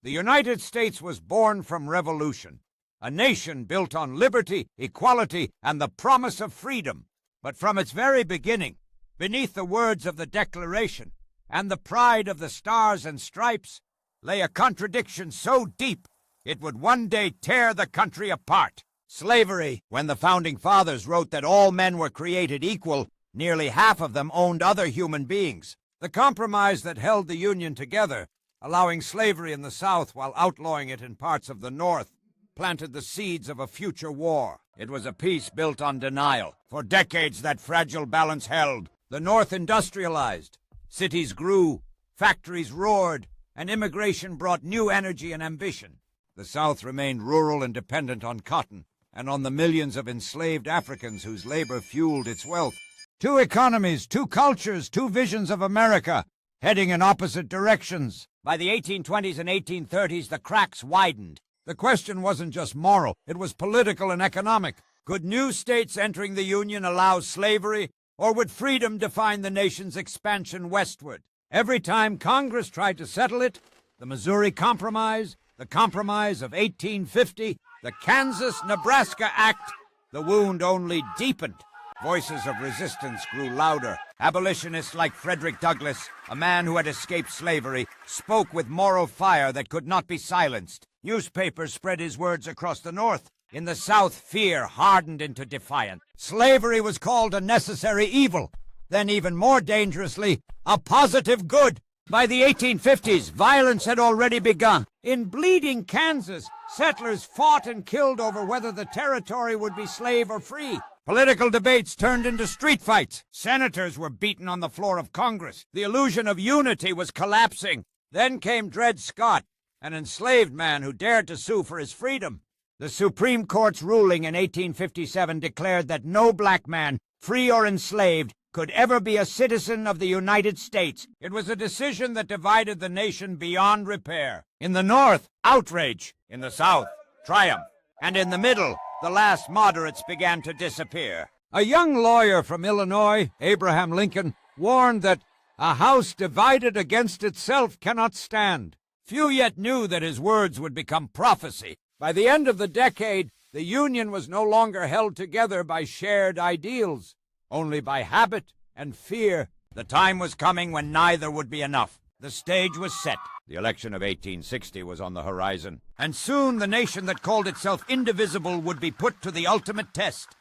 The United States was born from revolution, a nation built on liberty, equality, and the promise of freedom. But from its very beginning, beneath the words of the Declaration and the pride of the Stars and Stripes, lay a contradiction so deep it would one day tear the country apart. Slavery. When the Founding Fathers wrote that all men were created equal, nearly half of them owned other human beings. The compromise that held the Union together, allowing slavery in the South while outlawing it in parts of the North, planted the seeds of a future war. It was a peace built on denial. For decades that fragile balance held. The North industrialized. Cities grew, factories roared, and immigration brought new energy and ambition. The South remained rural and dependent on cotton, and on the millions of enslaved Africans whose labor fueled its wealth. Two economies, two cultures, two visions of America, heading in opposite directions. By the 1820s and 1830s, the cracks widened. The question wasn't just moral, it was political and economic. Could new states entering the Union allow slavery, or would freedom define the nation's expansion westward? Every time Congress tried to settle it, the Missouri Compromise, the Compromise of 1850, the Kansas-Nebraska Act, the wound only deepened. Voices of resistance grew louder. Abolitionists like Frederick Douglass, a man who had escaped slavery, spoke with moral fire that could not be silenced. Newspapers spread his words across the North. In the South, fear hardened into defiance. Slavery was called a necessary evil, then even more dangerously, a positive good. By the 1850s, violence had already begun. In bleeding Kansas, settlers fought and killed over whether the territory would be slave or free. Political debates turned into street fights. Senators were beaten on the floor of Congress. The illusion of unity was collapsing. Then came Dred Scott, an enslaved man who dared to sue for his freedom. The Supreme Court's ruling in 1857 declared that no black man, free or enslaved, could ever be a citizen of the United States. It was a decision that divided the nation beyond repair. In the North, outrage. In the South, triumph. And in the middle, the last moderates began to disappear. A young lawyer from Illinois, Abraham Lincoln, warned that a house divided against itself cannot stand. Few yet knew that his words would become prophecy. By the end of the decade, the Union was no longer held together by shared ideals, only by habit and fear. The time was coming when neither would be enough. The stage was set. The election of 1860 was on the horizon, and soon the nation that called itself indivisible would be put to the ultimate test.